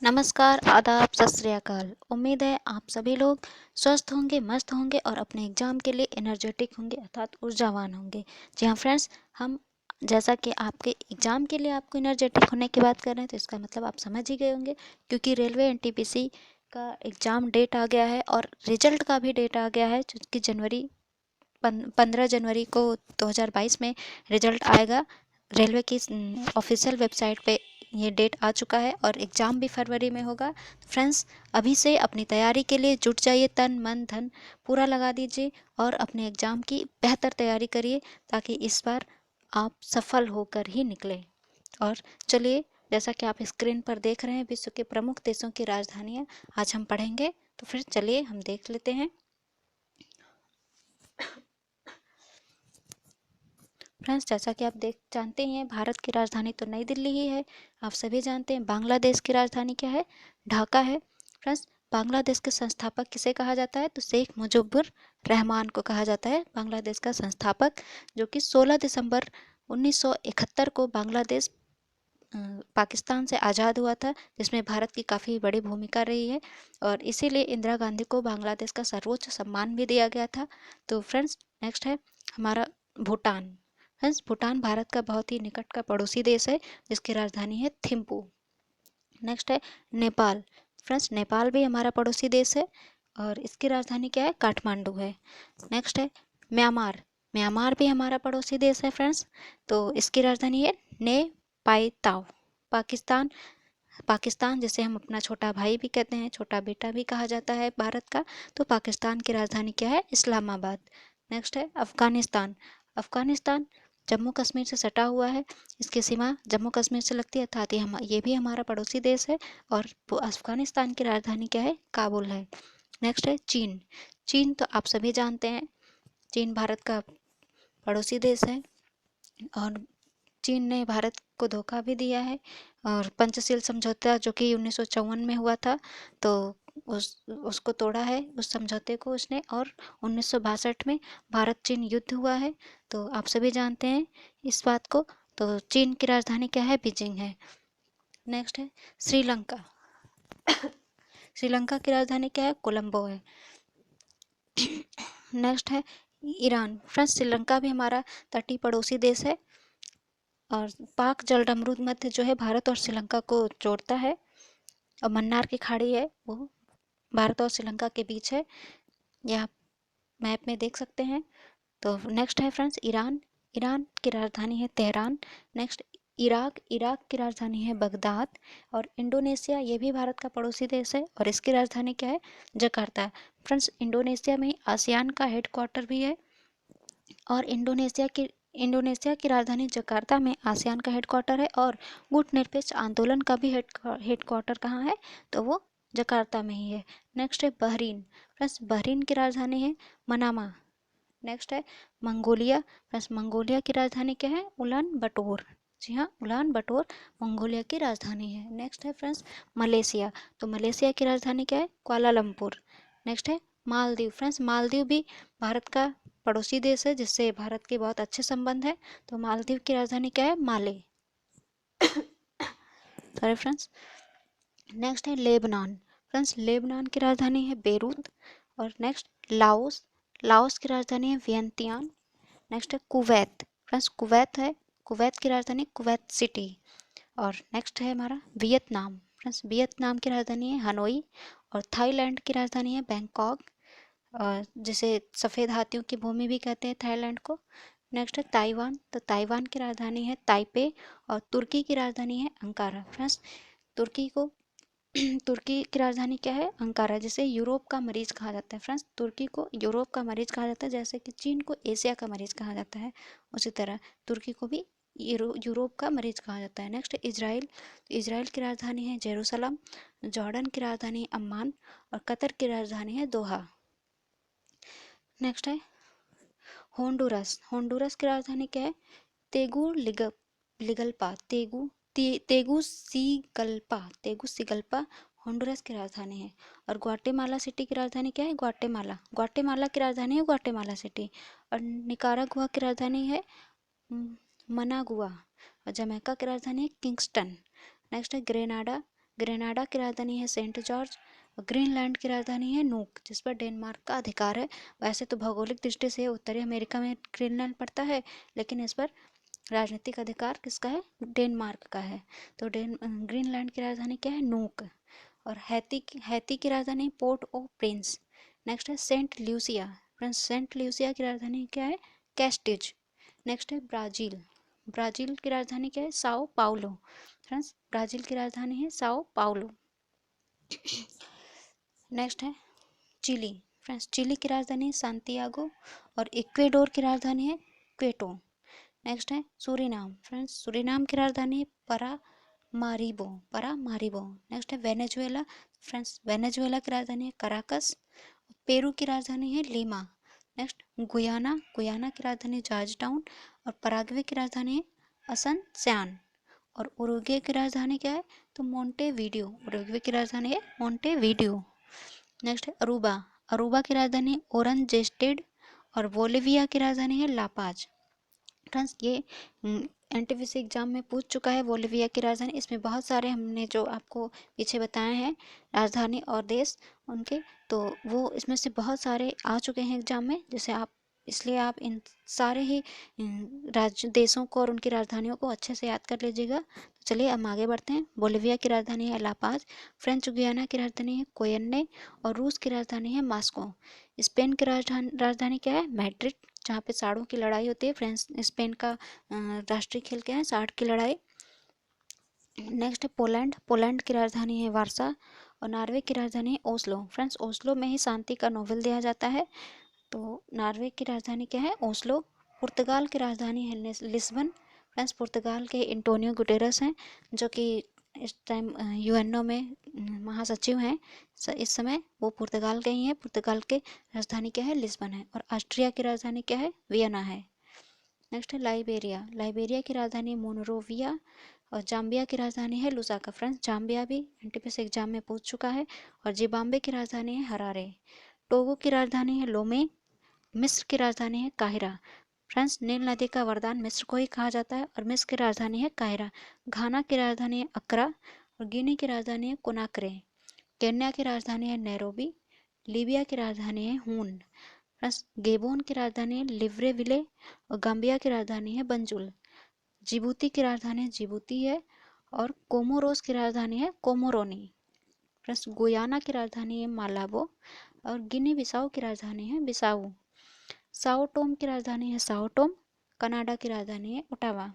नमस्कार, आदाब, सत श्री अकाल। उम्मीद है आप सभी लोग स्वस्थ होंगे, मस्त होंगे और अपने एग्जाम के लिए एनर्जेटिक होंगे अर्थात ऊर्जावान होंगे। जी हाँ फ्रेंड्स, हम जैसा कि आपके एग्जाम के लिए आपको एनर्जेटिक होने की बात कर रहे हैं तो इसका मतलब आप समझ ही गए होंगे, क्योंकि रेलवे एनटीपीसी का एग्ज़ाम डेट आ गया है और रिजल्ट का भी डेट आ गया है, जो कि 15 जनवरी को 2022 में रिजल्ट आएगा। रेलवे की ऑफिशियल वेबसाइट पे ये डेट आ चुका है और एग्ज़ाम भी फरवरी में होगा। फ्रेंड्स, अभी से अपनी तैयारी के लिए जुट जाइए, तन मन धन पूरा लगा दीजिए और अपने एग्ज़ाम की बेहतर तैयारी करिए, ताकि इस बार आप सफल होकर ही निकलें। और चलिए, जैसा कि आप स्क्रीन पर देख रहे हैं, विश्व के प्रमुख देशों की राजधानियाँ आज हम पढ़ेंगे। तो फिर चलिए हम देख लेते हैं। फ्रेंड्स, जैसा कि आप जानते ही हैं, भारत की राजधानी तो नई दिल्ली ही है। आप सभी जानते हैं बांग्लादेश की राजधानी क्या है? ढाका है। फ्रेंड्स, बांग्लादेश के संस्थापक किसे कहा जाता है? तो शेख मुजीबुर रहमान को कहा जाता है बांग्लादेश का संस्थापक, जो कि 16 दिसंबर 1971 को बांग्लादेश पाकिस्तान से आज़ाद हुआ था, जिसमें भारत की काफ़ी बड़ी भूमिका रही है और इसीलिए इंदिरा गांधी को बांग्लादेश का सर्वोच्च सम्मान भी दिया गया था। तो फ्रेंड्स, नेक्स्ट है हमारा भूटान। फ्रेंड्स, भूटान भारत का बहुत ही निकट का पड़ोसी देश है, जिसकी राजधानी है थिम्पू। नेक्स्ट है नेपाल। फ्रेंड्स, नेपाल भी हमारा पड़ोसी देश है और इसकी राजधानी क्या है? काठमांडू है। नेक्स्ट है म्यांमार। म्यांमार भी हमारा पड़ोसी देश है फ्रेंड्स, तो इसकी राजधानी है ने पाई ताव। पाकिस्तान। पाकिस्तान जिसे हम अपना छोटा भाई भी कहते हैं, छोटा बेटा भी कहा जाता है भारत का, तो पाकिस्तान की राजधानी क्या है? इस्लामाबाद। नेक्स्ट है अफगानिस्तान। अफगानिस्तान जम्मू कश्मीर से सटा हुआ है, इसकी सीमा जम्मू कश्मीर से लगती है, अर्थात ये भी हमारा पड़ोसी देश है और अफगानिस्तान की राजधानी क्या है? काबुल है। नेक्स्ट है चीन। चीन तो आप सभी जानते हैं, चीन भारत का पड़ोसी देश है और चीन ने भारत को धोखा भी दिया है और पंचशील समझौता जो कि 1954 में हुआ था, तो उसको तोड़ा है, उस समझौते को उसने। और 1962 में भारत चीन युद्ध हुआ है, तो आप सभी जानते हैं इस बात को। तो चीन की राजधानी क्या है? बीजिंग है। नेक्स्ट है श्रीलंका। श्रीलंका की राजधानी क्या है? कोलंबो है। नेक्स्ट है ईरान। फ्रेंड्स, श्रीलंका भी हमारा तटीय पड़ोसी देश है और पाक जलडमरू मध्य जो है भारत और श्रीलंका को जोड़ता है और मन्नार की खाड़ी है, वो भारत और श्रीलंका के बीच है, यह आप मैप में देख सकते हैं। तो नेक्स्ट है फ्रेंड्स ईरान। ईरान की राजधानी है तेहरान। Next Iraq. इराक की राजधानी है बगदाद। और इंडोनेशिया, ये भी भारत का पड़ोसी देश है और इसकी राजधानी क्या है? जकार्ता। फ्रेंड्स, इंडोनेशिया में आसियान का हेडक्वार्टर भी है और इंडोनेशिया की राजधानी जकार्ता में आसियान का हेडक्वार्टर है और गुटनिरपेक्ष आंदोलन का भी हेडक्वार्टर कहाँ है? तो वो जकार्ता में ही है। नेक्स्ट है बहरीन। फ्रेंड्स, बहरीन की राजधानी है मनामा। नेक्स्ट है मंगोलिया। फ्रेंड्स, मंगोलिया की राजधानी क्या है? उलान बटोर। जी हाँ, उलान बटोर मंगोलिया की राजधानी है। नेक्स्ट है फ्रेंड्स मलेशिया। तो मलेशिया की राजधानी क्या है? कुआलालंपुर। नेक्स्ट है मालदीव। फ्रेंड्स, मालदीव भी भारत का पड़ोसी देश है, जिससे भारत के बहुत अच्छे संबंध है। तो मालदीव की राजधानी क्या है? माले। Sorry friends. नेक्स्ट है लेबनान। फ्रेंड्स, लेबनान की राजधानी है बेरूत। और नेक्स्ट लाओस। लाओस की राजधानी है वियंतियान। नेक्स्ट है कुवैत। फ्रेंड्स, कुवैत है, कुवैत की राजधानी कुवैत सिटी। और नेक्स्ट है हमारा वियतनाम। फ्रेंड्स, वियतनाम की राजधानी है हनोई। और थाईलैंड की राजधानी है बैंकॉक, जिसे सफ़ेद हाथियों की भूमि भी कहते हैं थाईलैंड को। नेक्स्ट है ताइवान। तो ताइवान की राजधानी है ताइपे। और तुर्की की राजधानी है अंकारा। फ्रेंड्स, तुर्की को तुर्की की राजधानी क्या है? अंकारा, जिसे यूरोप का मरीज कहा जाता है। फ्रेंड्स, तुर्की को यूरोप का मरीज कहा जाता है, जैसे कि चीन को एशिया का मरीज कहा जाता है, उसी तरह तुर्की को भी यूरोप का मरीज कहा जाता है। नेक्स्ट है इजराइल। इजराइल की राजधानी है जेरूसलम। जॉर्डन की राजधानी है अम्मान और कतर की राजधानी है दोहा। नेक्स्ट है होंडुरस। होंडुरस की राजधानी क्या है? लिगल्पा। तेगु सिगल्पा होंडुरस की राजधानी है। और ग्वाटेमाला सिटी की राजधानी क्या है? ग्वाटेमाला। ग्वाटेमाला की राजधानी है ग्वाटेमाला सिटी। और निकारागुआ की राजधानी है मनागुआ। और जमैका की राजधानी है किंगस्टन। नेक्स्ट है ग्रेनाडा। ग्रेनाडा की राजधानी है सेंट जॉर्ज। और ग्रीनलैंड की राजधानी है नूक, जिस पर डेनमार्क का अधिकार है। वैसे तो भौगोलिक दृष्टि से उत्तरी अमेरिका में ग्रीनलैंड पड़ता है, लेकिन इस पर राजनीतिक अधिकार किसका है? डेनमार्क का है। तो ग्रीनलैंड की राजधानी क्या है? नूक। और हैती की राजधानी पोर्ट ओ प्रिंस। नेक्स्ट है सेंट ल्यूसिया। फ्रेंड्स, सेंट ल्यूसिया की राजधानी क्या है? कैस्टिज। नेक्स्ट है ब्राजील। ब्राजील की राजधानी क्या है? Sao Paulo. फ्रेंड्स, ब्राजील की राजधानी है साओ पाउलो। नेक्स्ट है चिली। फ्रेंड्स, चिली की राजधानी है सांतियागो। और इक्वेडोर की राजधानी है क्वेटो। नेक्स्ट है सूरीनाम। फ्रेंड्स, सूरीनाम की राजधानी है परामारिबो। नेक्स्ट है वेनेजुएला। फ्रेंड्स, वेनेजुएला की राजधानी है कराकस। पेरू की राजधानी है लीमा। नेक्स्ट गुयाना की राजधानी जॉर्ज टाउन। और पराग्वे की राजधानी है असनसियान। और उरुग्वे की राजधानी क्या है? तो मोंटेवीडियो। उरुग्वे की राजधानी है मोंटेवीडियो। नेक्स्ट है अरूबा। अरूबा की राजधानी ओरनजेस्टेड। और बोलिविया की राजधानी है लापाज। फ्रेंड्स, ये एनटीपीसी एग्जाम में पूछ चुका है बोलिविया की राजधानी। इसमें बहुत सारे हमने जो आपको पीछे बताए हैं राजधानी और देश उनके, तो वो इसमें से बहुत सारे आ चुके हैं एग्जाम में, जैसे आप इसलिए आप इन सारे ही राज्य देशों को और उनकी राजधानियों को अच्छे से याद कर लीजिएगा। तो चलिए हम आगे बढ़ते हैं। बोलिविया की राजधानी है लापाज। फ्रेंच गुयाना की राजधानी है कोयन्ने। और रूस की राजधानी है मॉस्को। स्पेन की राजधानी क्या है? मैड्रिड, जहाँ पे साड़ों की लड़ाई होती है। फ्रेंच स्पेन का राष्ट्रीय खेल क्या है? साड़ की लड़ाई। नेक्स्ट है पोलैंड। पोलैंड की राजधानी है वारसा। और नॉर्वे की राजधानी है ओस्लो। फ्रेंड्स, ओस्लो में ही शांति का नोबेल दिया जाता है। तो नॉर्वे की राजधानी क्या है? ओस्लो। पुर्तगाल की राजधानी है लिस्बन। फ्रेंड्स, पुर्तगाल के एंटोनियो गुटेरस हैं, जो कि इस टाइम यूएनओ में महासचिव हैं। इस समय वो पुर्तगाल के ही हैं। पुर्तगाल के राजधानी क्या है? लिस्बन है। और ऑस्ट्रिया की राजधानी क्या है? वियना है। नेक्स्ट है लाइबेरिया। लाइबेरिया की राजधानी मोनरोविया। और जाम्बिया की राजधानी है लुसाका। फ्रेंड्स, जाम्बिया भी एनटीपीसी एग्जाम में पूछ चुका है। और जिम्बाब्वे की राजधानी है हरारे। टोगो की राजधानी है लोमे। मिस्र की राजधानी है काहिरा। फ्रेंड्स, नील नदी का वरदान मिस्र को ही कहा जाता है। और मिस्र की राजधानी है काहिरा। घाना की राजधानी है अक्रा। और गिनी की राजधानी है कोनाक्रे। केन्या की राजधानी है नैरोबी। लीबिया की राजधानी है हून। फ्रेंड्स, गेबोन की राजधानी है लिब्रेविले। और गाम्बिया की राजधानी है बंजुल। जिबूती की राजधानी जिबूती है। और कोमोरोस की राजधानी है कोमोरोनी। फ्रेंड्स, गुयाना की राजधानी है मालाबो। और गिनी बिसाऊ की राजधानी है बिसाऊ। साओ टोम की राजधानी है साओ टोम। कनाडा की राजधानी है ओटावा।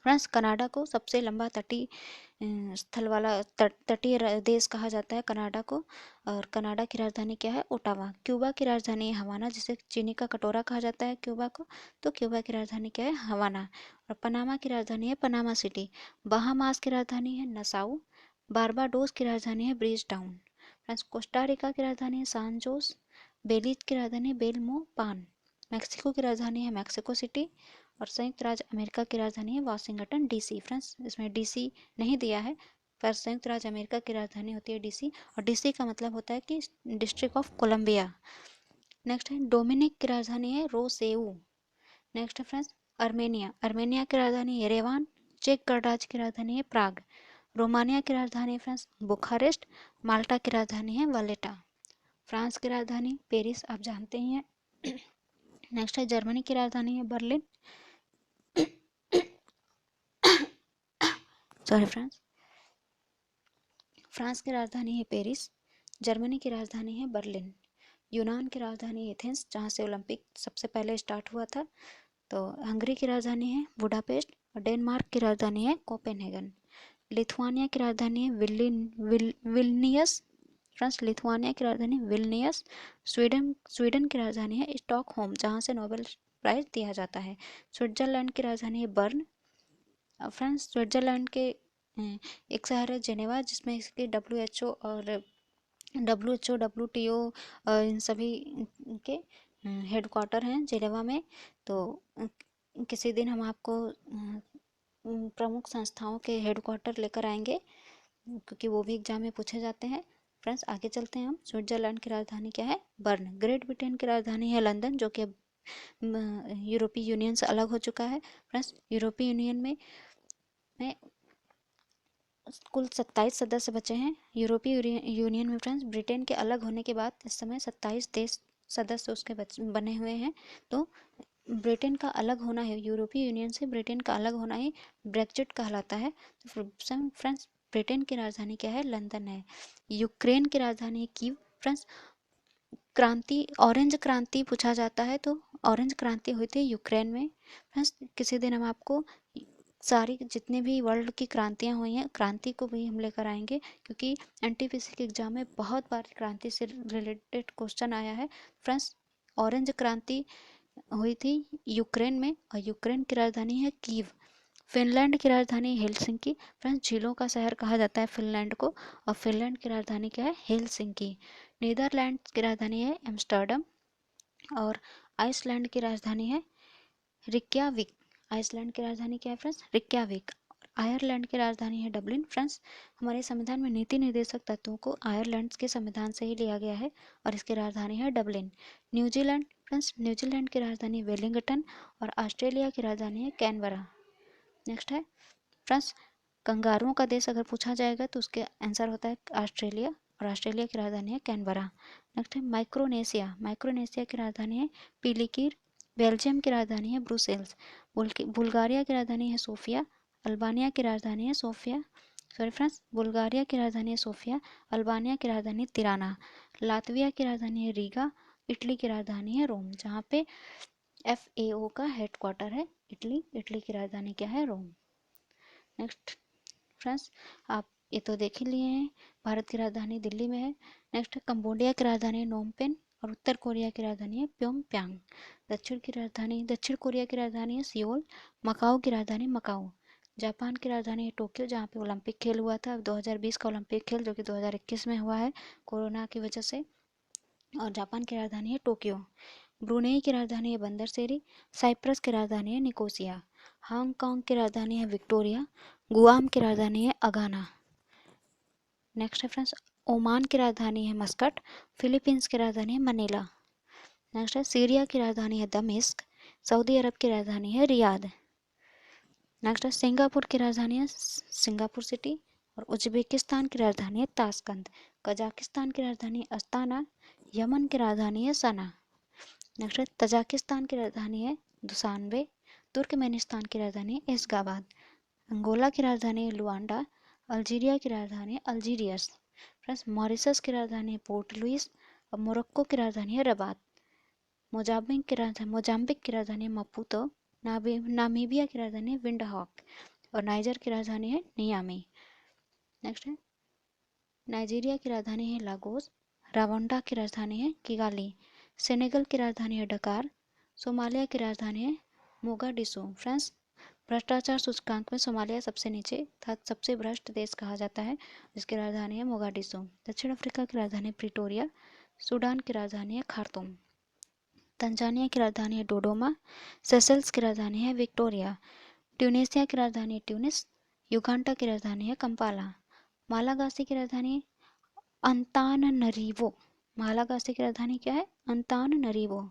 फ्रांस, कनाडा को सबसे लंबा तटीय स्थल वाला तटीय देश कहा जाता है कनाडा को। और कनाडा की राजधानी क्या है? ओटावा। क्यूबा की राजधानी है हवाना, जिसे चीनी का कटोरा कहा जाता है क्यूबा को। तो क्यूबा की राजधानी क्या है? हवाना। और पनामा की राजधानी है पनामा सिटी। बहामास की राजधानी है नसाउ। बारबाडोस की राजधानी है ब्रिज टाउन। फ्रांस, कोस्टारिका की राजधानी है सान जोस। बेलीज की राजधानी है बेलमो पान। मैक्सिको की राजधानी है मैक्सिको सिटी। और संयुक्त राज्य अमेरिका की राजधानी है वाशिंगटन डीसी। फ्रेंड्स, इसमें डीसी नहीं दिया है, पर संयुक्त राज्य अमेरिका की राजधानी होती है डीसी। और डीसी का मतलब होता है कि डिस्ट्रिक्ट ऑफ कोलंबिया। नेक्स्ट है डोमिनिक की राजधानी है रोसेऊ। नेक्स्ट है फ्रेंड्स अर्मेनिया। अर्मेनिया की राजधानी येरेवान। चेक गणराज्य की राजधानी है प्राग। रोमानिया की राजधानी है फ्रेंड्स बुखारेस्ट। माल्टा की राजधानी है वालेटा। फ्रांस की राजधानी पेरिस, आप जानते ही हैं। नेक्स्ट है जर्मनी की राजधानी है बर्लिन। सॉरी फ्रेंड्स, फ्रांस की राजधानी है पेरिस। जर्मनी की राजधानी है बर्लिन। यूनान की राजधानी एथेंस, जहाँ से ओलंपिक सबसे पहले स्टार्ट हुआ था। तो हंगरी की राजधानी है बुडापेस्ट। और डेनमार्क की राजधानी है कोपेनहेगन। लिथुआनिया की राजधानी है विल्नियस। फ्रांस, लिथुआनिया की राजधानी विल्नियस। स्वीडन की राजधानी है स्टॉकहोम, जहाँ से नोबेल प्राइज दिया जाता है। स्विट्जरलैंड की राजधानी है बर्न। फ्रांस, स्विट्जरलैंड के एक शहर है जेनेवा, जिसमें इसके WTO इन सभी के हेडक्वार्टर हैं जेनेवा में। तो किसी दिन हम आपको प्रमुख संस्थाओं के हेडक्वार्टर लेकर आएंगे, क्योंकि वो भी एग्जाम में पूछे जाते हैं। फ्रेंड्स, आगे चलते हैं हम। स्विट्जरलैंड की राजधानी क्या है? बर्न। ग्रेट ब्रिटेन की राजधानी है लंदन, जो कि अब यूरोपीय यूनियन से अलग हो चुका है। फ्रेंड्स, यूरोपीय यूनियन में कुल 27 सदस्य बचे हैं यूरोपीय यूनियन में फ्रेंड्स। ब्रिटेन के अलग होने के बाद इस समय 27 देश सदस्य उसके बने हुए हैं। तो ब्रिटेन का अलग होना है, यूरोपीय यूनियन से ब्रिटेन का अलग होना ही ब्रेक्जिट कहलाता है। तो फ्रेंड्स ब्रिटेन की राजधानी क्या है? लंदन है। यूक्रेन की राजधानी है कीव। फ्रेंड्स क्रांति, ऑरेंज क्रांति पूछा जाता है तो ऑरेंज क्रांति हुई थी यूक्रेन में। फ्रेंड्स किसी दिन हम आपको सारी जितने भी वर्ल्ड की क्रांतियां हुई हैं क्रांति को भी हम लेकर आएंगे, क्योंकि एनटीपीसी के एग्जाम में बहुत बार क्रांति से रिलेटेड क्वेश्चन आया है। फ्रेंड्स ऑरेंज क्रांति हुई थी यूक्रेन में और यूक्रेन की राजधानी है कीव। फिनलैंड की राजधानी हेलसिंकी। फ्रेंड्स झीलों का शहर कहा जाता है फिनलैंड को, और फिनलैंड की राजधानी क्या है? हेलसिंकी। नीदरलैंड की राजधानी है एम्स्टर्डम और आइसलैंड की राजधानी है रिक्याविक। आइसलैंड की राजधानी क्या है फ्रेंड्स? रिक्याविक। आयरलैंड की राजधानी है डबलिन। फ्रेंड्स हमारे संविधान में नीति निर्देशक तत्वों को आयरलैंड के संविधान से ही लिया गया है और इसकी राजधानी है डबलिन। न्यूजीलैंड। फ्रेंड्स न्यूजीलैंड की राजधानी वेलिंगटन और ऑस्ट्रेलिया की राजधानी है कैनबरा। नेक्स्ट है फ्रेंड्स कंगारुओं का देश अगर पूछा जाएगा तो उसके आंसर होता है ऑस्ट्रेलिया और ऑस्ट्रेलिया की राजधानी है कैनबरा। नेक्स्ट है माइक्रोनेशिया। माइक्रोनेशिया की राजधानी है पीलिकीर। बेल्जियम की राजधानी है ब्रुसेल्स। बुल्गारिया की राजधानी है सोफिया। अल्बानिया की राजधानी है सोफिया, सॉरी फ्रेंड्स, बुल्गारिया की राजधानी है सोफिया। अल्बानिया की राजधानी तिराना। लातविया की राजधानी है रीगा। इटली की राजधानी है रोम, जहाँ पे FAO का हेडक्वार्टर है इटली। इटली की राजधानी क्या है? रोम। नेक्स्ट फ्रेंड्स आप ये तो देख ही लिए हैं, भारत की राजधानी दिल्ली में है। नेक्स्ट कंबोडिया की राजधानी है नोमपेन और उत्तर कोरिया की राजधानी है प्योंगयांग। दक्षिण कोरिया की राजधानी है सियोल। मकाओ की राजधानी मकाओ। जापान की राजधानी है टोक्यो, जहाँ पे ओलंपिक खेल हुआ था 2020 का ओलंपिक खेल, जो कि 2021 में हुआ है कोरोना की वजह से, और जापान की राजधानी है टोक्यो। ब्रुनेई की राजधानी है बंदर सेरी। साइप्रस की राजधानी है निकोसिया। हांगकांग की राजधानी है विक्टोरिया। गुआम की राजधानी है अगाना। नेक्स्ट है फ्रेंड्स ओमान की राजधानी है मस्कट। फिलीपींस की राजधानी है मनीला। नेक्स्ट है सीरिया की राजधानी है दमिश्क। सऊदी अरब की राजधानी है रियाद। नेक्स्ट है सिंगापुर की राजधानी है सिंगापुर सिटी और उज्बेकिस्तान की राजधानी है ताशकंद। कजाकिस्तान की राजधानी है अस्ताना। यमन की राजधानी है सना। नेक्स्ट है तजाकिस्तान की राजधानी है दुसानबे। तुर्कमेनिस्तान की राजधानी है एशगाबाद। अंगोला की राजधानी है लुआंडा। अल्जीरिया की राजधानी है अल्जीरियस। फ्रेंड्स मॉरिशस की राजधानी है पोर्ट लुइस और मोरक्को की राजधानी है रबात। मोजाम्बिक की राजधानी है मपूतो। नामीबिया की राजधानी है विंडहॉक और नाइजर की राजधानी है नियामी। नेक्स्ट है नाइजीरिया की राजधानी है लागोस। रावंडा की राजधानी है किगाली। सेनेगल की राजधानी है डकार। सोमालिया की राजधानी है मोगाडिशु। फ्रेंड्स भ्रष्टाचार सूचकांक में सोमालिया सबसे नीचे था, सबसे भ्रष्ट देश कहा जाता है, जिसकी राजधानी है मोगाडिशु। दक्षिण अफ्रीका की राजधानी प्रिटोरिया। सूडान की राजधानी है खार्तूम। तंजानिया की राजधानी है डोडोमा। सेशल्स की राजधानी है विक्टोरिया। ट्यूनेशिया की राजधानी है ट्यूनिस। युगांडा की राजधानी है कंपाला। मालागासी की राजधानी अंताननरीवो। मालागासी की राजधानी क्या है? अंताननरीवो।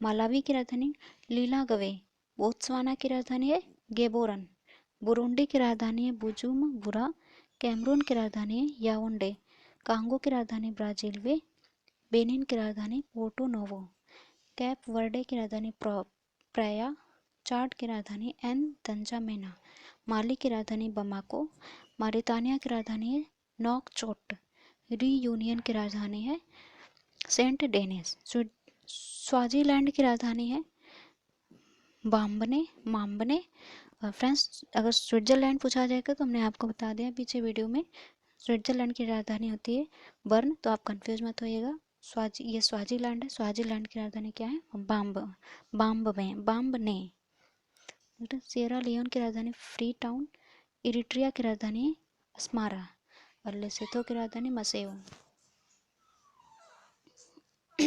मालावी की राजधानी लीलागवे। बोत्सवाना की राजधानी है गेबोरन। बुरुंडी की राजधानी है बुजुमबुरा। कैमरून की राजधानी है याओंडे। कांगो की राजधानी ब्राजीलवे। बेनिन की राजधानी पोर्टो नोवो। कैप वर्डे की राजधानी प्राया। चाड की राजधानी एन तंजामेना। माली की राजधानी बमाको। मारितानिया की राजधानी है नौकचोट। रीयूनियन की राजधानी है सेंट डेनिस। स्वाजीलैंड की राजधानी है माम्बने। फ्रेंड्स अगर स्विट्जरलैंड पूछा जाएगा तो हमने आपको बता दिया पीछे वीडियो में, स्विट्जरलैंड की राजधानी होती है बर्न, तो आप कंफ्यूज मत होइएगा। ये स्वाजीलैंड है, स्वाजीलैंड की राजधानी क्या है? बाम्बने। सिएरा लियोन की राजधानी फ्री टाउन। इरिट्रिया की राजधानी अस्मारा और लेसोथो की राजधानी मसेओ।